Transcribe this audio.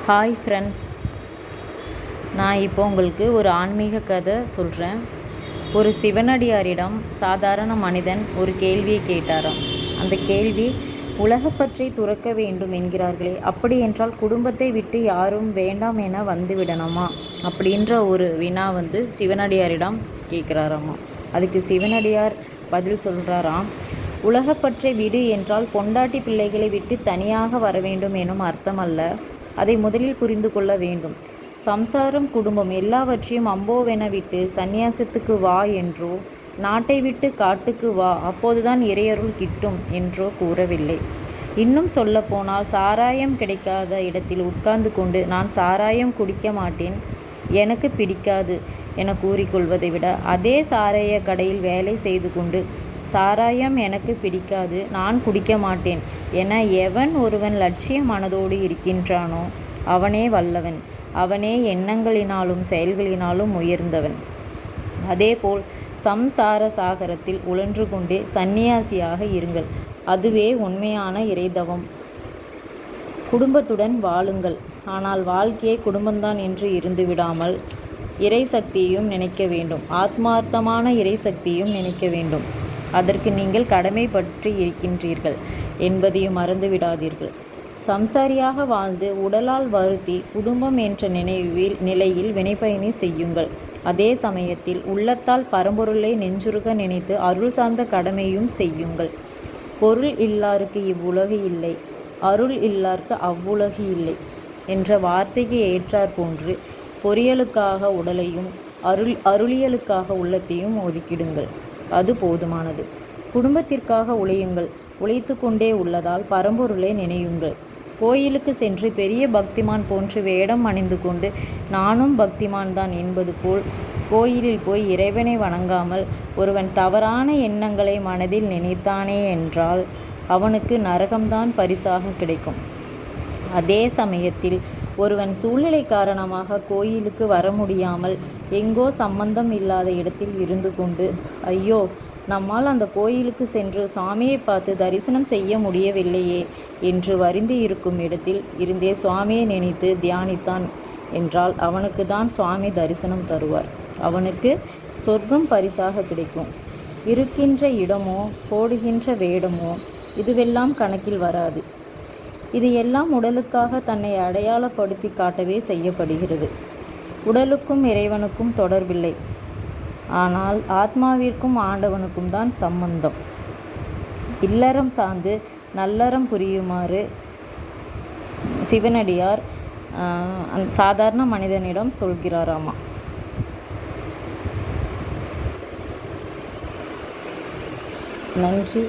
Hi friends, நான் இப்போ உங்களுக்கு ஒரு ஆன்மீக கதை சொல்கிறேன். ஒரு சிவனடியாரிடம் சாதாரண மனிதன் ஒரு கேள்வியை கேட்டாராம். அந்த கேள்வி, உலகப்பற்றை துறக்க வேண்டும் என்கிறார்களே, அப்படி என்றால் குடும்பத்தை விட்டு யாரும் வேண்டாம் என வந்துவிடணுமா அப்படின்ற ஒரு வினா சிவனடியாரிடம் கேட்குறாராமா. அதுக்கு சிவனடியார் பதில் சொல்கிறாராம், உலகப்பற்றை விடு என்றால் பொண்டாட்டி பிள்ளைகளை விட்டு தனியாக வர வேண்டும் எனும் அர்த்தம் அல்ல. அதை முதலில் புரிந்து கொள்ள வேண்டும். சம்சாரம், குடும்பம் எல்லாவற்றையும் அம்போவென விட்டு சந்நியாசத்துக்கு வா என்றோ, நாட்டை விட்டு காட்டுக்கு வா அப்போதுதான் இறையருள் கிட்டும் என்றோ கூறவில்லை. இன்னும் சொல்லப்போனால், சாராயம் கிடைக்காத இடத்தில் உட்கார்ந்து கொண்டு நான் சாராயம் குடிக்க மாட்டேன், எனக்கு பிடிக்காது என கூறிக்கொள்வதை விட, அதே சாராய கடையில் வேலை செய்து கொண்டு சாராயம் எனக்கு பிடிக்காது, நான் குடிக்க மாட்டேன் என எவன் ஒருவன் லட்சிய மனதோடு இருக்கின்றானோ அவனே வல்லவன். அவனே எண்ணங்களினாலும் செயல்களினாலும் உயர்ந்தவன். அதேபோல் சம்சார சாகரத்தில் உழன்று கொண்டே சந்நியாசியாக இருங்கள். அதுவே உண்மையான இறைதவம். குடும்பத்துடன் வாழுங்கள், ஆனால் வாழ்க்கையே குடும்பம்தான் என்று இருந்து விடாமல் இறை சக்தியையும் நினைக்க வேண்டும். ஆத்மார்த்தமான இறை சக்தியையும் நினைக்க வேண்டும். அதற்கு நீங்கள் கடமைப்பட்டு இருக்கின்றீர்கள் என்பதையும் மறந்து விடாதீர்கள். சம்சாரியாக வாழ்ந்து உடலால் வருத்தி குடும்பம் என்ற நிலையில் வினைப்பயணி செய்யுங்கள். அதே சமயத்தில் உள்ளத்தால் பரம்பொருளை நெஞ்சுருக நினைத்து அருள் சார்ந்த கடமையும் செய்யுங்கள். பொருள் இல்லாருக்கு இவ்வுலகு இல்லை, அருள் இல்லாருக்கு அவ்வுலகு இல்லை என்ற வார்த்தைக்கு ஏற்றார் போன்று பொறியலுக்காக உடலையும் அருளியலுக்காக உள்ளத்தையும் ஒதுக்கிடுங்கள். அது போதுமானது. குடும்பத்திற்காக உழையுங்கள். உழைத்து கொண்டே உள்ளதால் பரம்பொருளை நினையுங்கள். கோயிலுக்கு சென்று பெரிய பக்திமான் போன்று வேடம் அணிந்து கொண்டு நானும் பக்திமான் தான் என்பது போல் கோயிலில் போய் இறைவனை வணங்காமல் ஒருவன் தவறான எண்ணங்களை மனதில் நினைத்தானே என்றால் அவனுக்கு நரகம்தான் பரிசாக கிடைக்கும். அதே சமயத்தில் ஒருவன் சூழ்நிலை காரணமாக கோயிலுக்கு வர முடியாமல் எங்கோ சம்பந்தம் இல்லாத இடத்தில் இருந்து கொண்டு, ஐயோ, நம்மால் அந்த கோயிலுக்கு சென்று சுவாமியை பார்த்து தரிசனம் செய்ய முடியவில்லையே என்று வருந்தி இருக்கும் இடத்தில் இருந்தே சுவாமியை நினைத்து தியானித்தான் என்றால் அவனுக்கு தான் சுவாமி தரிசனம் தருவார். அவனுக்கு சொர்க்கம் பரிசாக கிடைக்கும். இருக்கின்ற இடமோ போடுகின்ற வேடமோ இதுவெல்லாம் கணக்கில் வராது. இது எல்லாம் உடலுக்காக தன்னை அடையாளப்படுத்தி காட்டவே செய்யப்படுகிறது. உடலுக்கும் இறைவனுக்கும் தொடர்பில்லை, ஆனால் ஆத்மாவிற்கும் ஆண்டவனுக்கும் தான் சம்பந்தம். இல்லறம் சார்ந்து நல்லறம் புரியுமாறு சிவனடியார் சாதாரண மனிதனிடம் சொல்கிறாராமா. நன்றி.